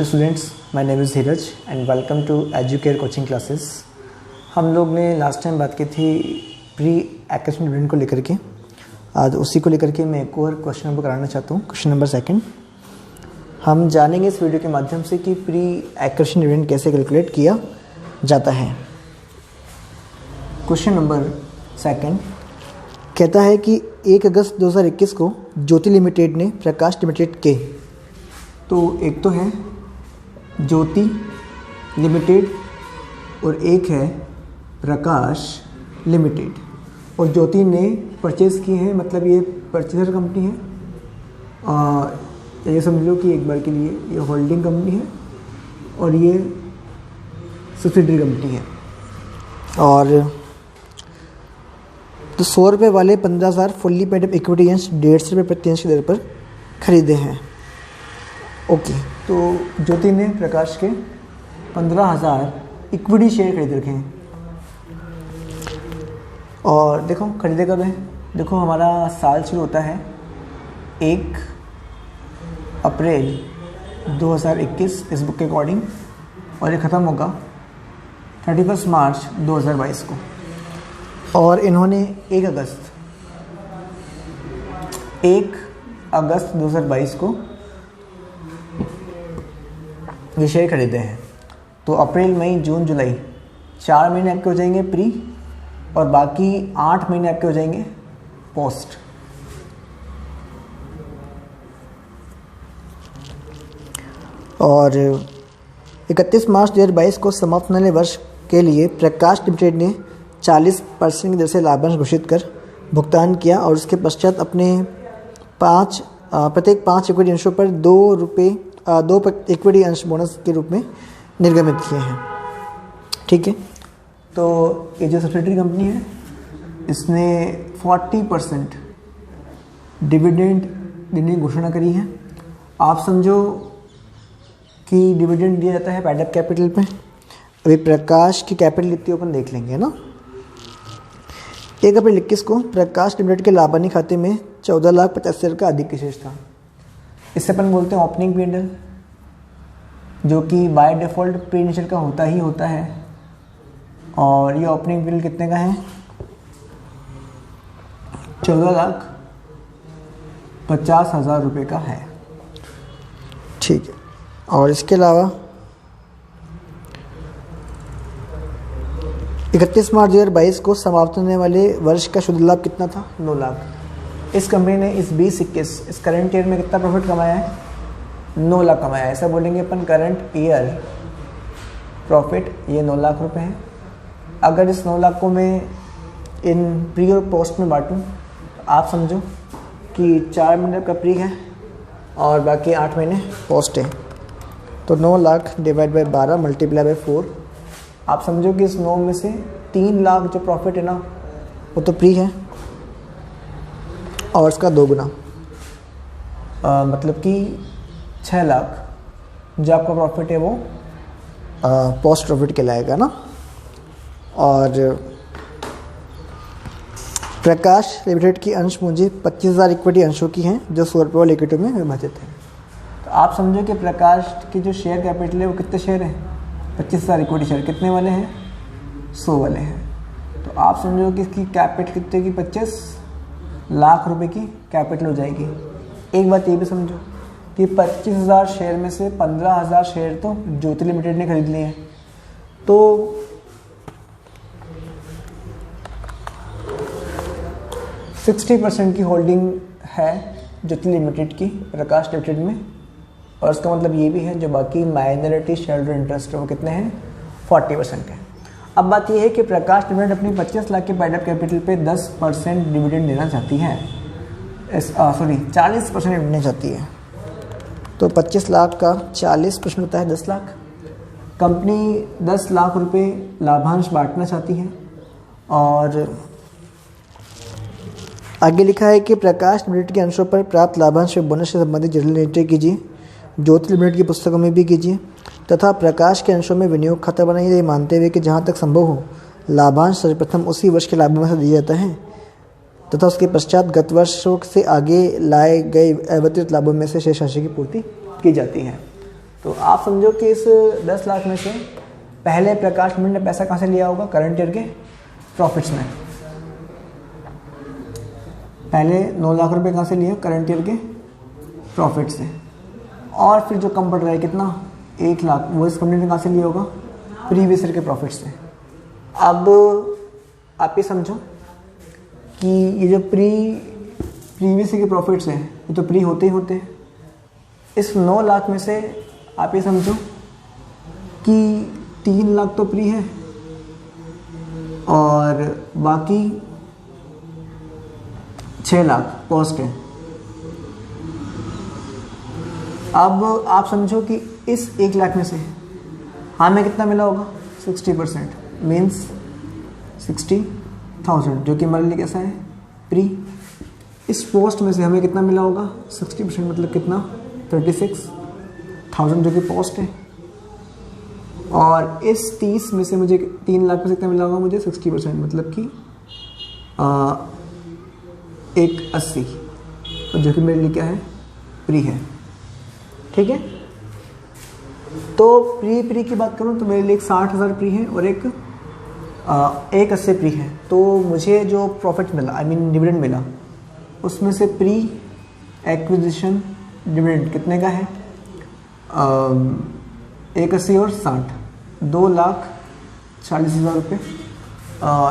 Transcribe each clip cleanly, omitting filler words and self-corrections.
Hello students, my name is Dheeraj and welcome to Educare coaching classes. हम लोग ने last time बात की थी प्री एकेडमिक डिविडेंड को लेकर के। आज उसी को लेकर के मैं एक और क्वेश्चन नंबर कराना चाहता हूँ। क्वेश्चन नंबर 2 हम जानेंगे इस वीडियो के माध्यम से कि प्री एकेडमिक डिविडेंड कैसे कैलकुलेट किया जाता है। क्वेश्चन नंबर 2 कहता है कि 1 अगस्त 2021 को ज्योति लिमिटेड ने प्रकाश लिमिटेड के, तो एक तो है ज्योति लिमिटेड और एक है प्रकाश लिमिटेड, और ज्योति ने परचेज़ की है, मतलब ये परचेजर कंपनी है। ये समझ लो कि एक बार के लिए ये होल्डिंग कंपनी है और ये सब्सिडरी कंपनी है। और तो 100 रुपये वाले 15,000 फुल्ली पेड अप इक्विटी अंश 150 रुपये प्रति अंश की दर पर खरीदे हैं। ओके, तो ज्योति ने प्रकाश के 15,000 इक्विटी शेयर खरीद रखे हैं। और देखो खरीदे कब है, देखो हमारा साल शुरू होता है 1 अप्रैल 2021 इस बुक के अकॉर्डिंग, और ये ख़त्म होगा 31 मार्च 2022 को। और इन्होंने 1 अगस्त 2022 को ये शेयर खरीदे हैं। तो अप्रैल, मई, जून, जुलाई 4 महीने आपके हो जाएंगे प्री, और बाकी 8 महीने आपके हो जाएंगे पोस्ट। और 31 मार्च 2022 को समाप्त होने वाले वर्ष के लिए प्रकाश लिमिटेड ने 40% की दर से लाभांश घोषित कर भुगतान किया, और उसके पश्चात अपने प्रत्येक 5 इक्विटी अंशों पर 2 इक्विटी अंश बोनस के रूप में निर्गमित किए हैं। ठीक है, तो ये जो सब्सिडरी कंपनी है इसने 40% डिविडेंड देने की घोषणा करी है। आप समझो कि डिविडेंड दिया जाता है पेड अप कैपिटल पे। अभी प्रकाश की कैपिटल कितनी अपन देख लेंगे ना। 1 अप्रैल 21 को प्रकाश लिमिटेड के लाभानी खाते में 14,85,000 का अधिक शेष था। इससे अपन बोलते हैं ओपनिंग पीरियड, जो कि बाय डिफ़ॉल्ट प्री इनिशियल का होता ही होता है। और ये ओपनिंग पीरियड कितने का है, 14,50,000 रुपये का है। ठीक है, और इसके अलावा 31 मार्च 2022 को समाप्त होने वाले वर्ष का शुद्ध लाभ कितना था, 9 लाख। इस कंपनी ने इस 2021 इस करंट ईयर में कितना प्रॉफिट कमाया है, 9 लाख कमाया है। ऐसा बोलेंगे अपन करंट ईयर प्रॉफिट ये 9 लाख रुपए है। अगर इस 9 लाख को मैं इन प्री और पोस्ट में बांटूं तो आप समझो कि 4 महीने का प्री है और बाकी 8 महीने पोस्ट है। तो 9 lakh divide by 12 multiply by 4, आप समझो कि इस 9 में से 3 लाख जो प्रॉफिट है ना वो तो प्री है, और इसका 2 गुना मतलब कि 6 लाख जो आपका प्रॉफिट है वो पोस्ट प्रॉफिट कहलाएगा ना। और प्रकाश लिमिटेड की अंश पूंजी 25,000 इक्विटी अंशों की हैं जो 100 रुपये वाले इक्विटी में विभाजित है। तो आप समझो कि प्रकाश की जो शेयर कैपिटल है वो कितने शेयर हैं, 25,000 इक्विटी शेयर कितने वाले हैं, 100 वाले हैं। तो आप समझो कि इसकी कैपिटल कितने की, 25 लाख रुपए की कैपिटल हो जाएगी। एक बात ये भी समझो कि 25,000 शेयर में से 15,000 शेयर तो ज्योति लिमिटेड ने खरीद लिए हैं। तो 60% की होल्डिंग है ज्योति लिमिटेड की प्रकाश लिमिटेड में, और इसका मतलब ये भी है जो बाकी माइनॉरिटी शेयर होल्डर इंटरेस्ट है वो कितने हैं, 40% है। अब बात यह है कि प्रकाश लिमिटेड अपनी 25 लाख के पेड अप कैपिटल पे 10% डिविडेंड देना चाहती है, 40% देना चाहती है। तो 25 लाख का 40% होता है 10 लाख। कंपनी 10 लाख रुपए लाभांश बांटना चाहती है। और आगे लिखा है कि प्रकाश लिमिटेड के अंशों पर प्राप्त लाभांश व बोनस से संबंधित जर्नल एंट्री कीजिए, ज्योति लिमिटेड की पुस्तकों में भी कीजिए, तथा प्रकाश के अंशों में विनियोग खाता बनाइए, ये मानते हुए कि जहाँ तक संभव हो लाभांश सर्वप्रथम उसी वर्ष के लाभों में से दिया जाता है तथा उसके पश्चात गत वर्षों से आगे लाए गए अवितरित लाभों में से शेष राशि की पूर्ति की जाती है। तो आप समझो कि इस 10 लाख में से पहले प्रकाश लिमिटेड ने पैसा कहाँ से लिया होगा, करंट ईयर के प्रॉफिट्स में। पहले 9 लाख रुपए कहाँ से लिए, करंट ईयर के प्रॉफिट से, और फिर जो कम पड़ रहा है कितना, 1 लाख, वो इस कंपनी ने कहाँ से लिया होगा, प्रीवियस ईयर के प्रॉफिट से। अब आप ये समझो कि ये जो प्रीवियस ईयर के प्रॉफिट्स हैं ये तो प्री होते ही होते हैं। इस 9 लाख में से आप ये समझो कि 3 लाख तो प्री है और बाकी 6 लाख कॉस्ट है। अब आप समझो कि इस 1 लाख में से हमें कितना मिला होगा, 60%, मीन्स 60,000, जो कि हमारे लिए कैसा है, प्री। इस पोस्ट में से हमें कितना मिला होगा, 60%, मतलब कितना, 36,000, जो कि पोस्ट है। और इस 30 में से मुझे 3 लाख में से कितना मिला होगा, मुझे 60%, मतलब कि 180, जो कि मेरे लिए क्या है, प्री है। ठीक है, तो प्री की बात करूं तो मेरे लिए 60,000 प्री है और एक 180 प्री है। तो मुझे जो प्रॉफिट मिला, आई मीन डिविडेंड मिला, उसमें से प्री एक्विजिशन डिविडेंड कितने का है, 180 और 60, 2,40,000 रुपये।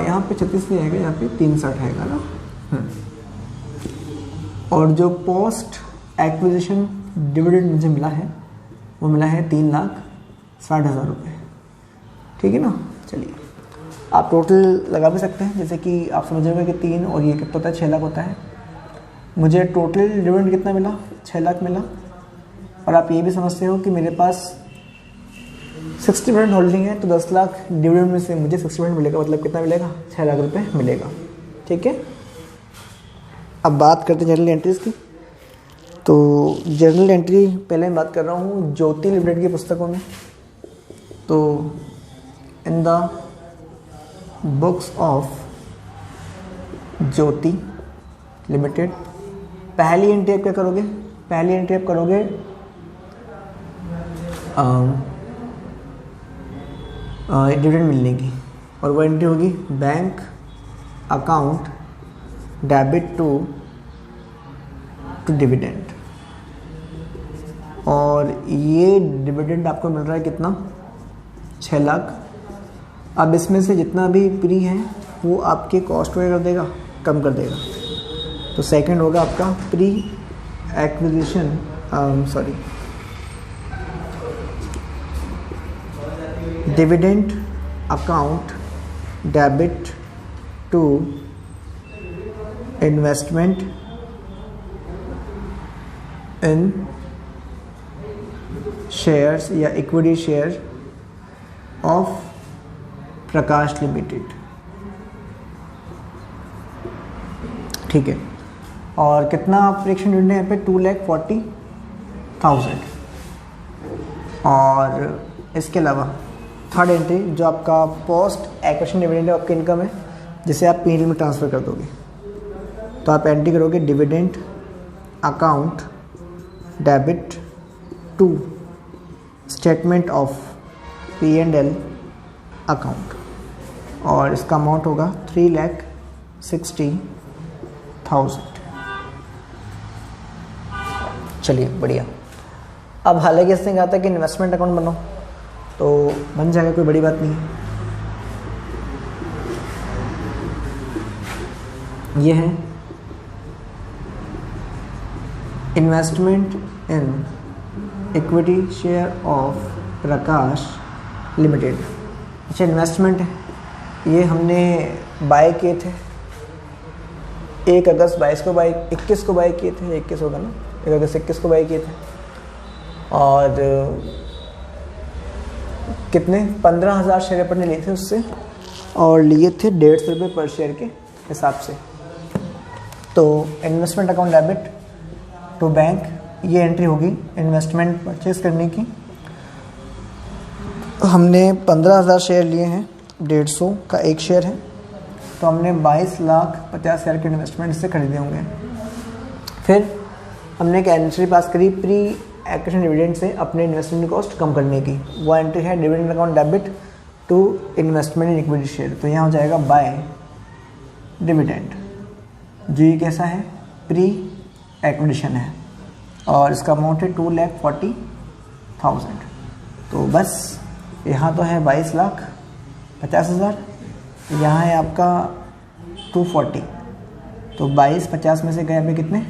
यहाँ पे 36 नहीं आएगा, यहाँ पे 360 आएगा ना। और जो पोस्ट एक्विजिशन डिविडेंड मुझे मिला है वो मिला है 3,60,000 रुपये। ठीक है ना। चलिए, आप टोटल लगा भी सकते हैं, जैसे कि आप समझोगे कि 3 और ये कितना होता है, 6 लाख होता है। मुझे टोटल डिविडेंड कितना मिला, 6 लाख मिला। और आप ये भी समझते हो कि मेरे पास 60% होल्डिंग है, तो 10 लाख डिविडेंड में से मुझे 60% मिलेगा, मतलब कितना मिलेगा, 6 लाख रुपये मिलेगा। ठीक है, अब बात करते हैं जनरल एंट्रीज की। तो जर्नल एंट्री पहले मैं बात कर रहा हूँ ज्योति लिमिटेड की पुस्तकों में। तो in the books of Jyoti limited, पहली एंट्री आप क्या करोगे, पहली एंट्री आप करोगे डिविडेंड मिलने की, और वो एंट्री होगी bank account debit to dividend. और ये डिविडेंड आपको मिल रहा है कितना, 6 लाख। अब इसमें से जितना भी प्री है वो आपके कॉस्ट को कर देगा, कम कर देगा। तो सेकंड होगा आपका pre acquisition dividend account debit to investment in shares या equity share of Prakash limited. ठीक है, और कितना प्रेक्षण डिविडेंड है यहाँ पे, 2,40,000। और इसके अलावा थर्ड एंट्री जो आपका पोस्ट एक्विजिशन डिविडेंड है, आपकी इनकम है जिसे आप पीएनएल में ट्रांसफ़र कर दोगे। तो आप एंट्री करोगे dividend account debit to statement of P&L account, और इसका अमाउंट होगा 3,60,000। चलिए बढ़िया। अब हालांकि इसने कहा था कि इन्वेस्टमेंट अकाउंट बनाओ, तो बन जाएगा, कोई बड़ी बात नहीं है। ये है investment in equity share of Prakash limited. अच्छा, इन्वेस्टमेंट है, ये हमने बाय किए थे 1 अगस्त 21 को बाय किए थे, 21 होगा ना, 1 अगस्त 21 को बाय किए थे। और कितने, 15,000 शेयर अपन ने लिए थे उससे, और लिए थे 150 रुपये पर शेयर के हिसाब से। तो investment account debit to bank, ये एंट्री होगी इन्वेस्टमेंट परचेज करने की। हमने 15,000 शेयर लिए हैं, 150 का एक शेयर है, तो हमने 22,50,000 के इन्वेस्टमेंट से खरीदे होंगे। फिर हमने एक एंट्री पास करी प्री एक्शन डिविडेंड से अपने इन्वेस्टमेंट कॉस्ट कम करने की। वो एंट्री है dividend account debit to investment in equity share. तो यहाँ हो जाएगा बाय डिविडेंड। जो ये कैसा है, प्री एक्विजिशन है और इसका अमाउंट है 2,40,000। तो बस यहाँ तो है 22,50,000, यहाँ है आपका 240। तो 22,50 में से गए अभी कितने,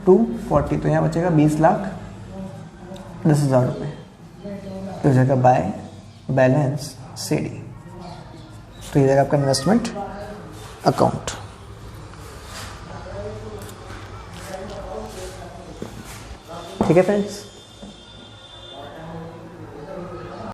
240। तो यहाँ बचेगा 20,10,000 रुपये। तो हो जाएगा बाय बैलेंस CD। तो ये जाएगा आपका इन्वेस्टमेंट अकाउंट। ठीक है फ्रेंड्स।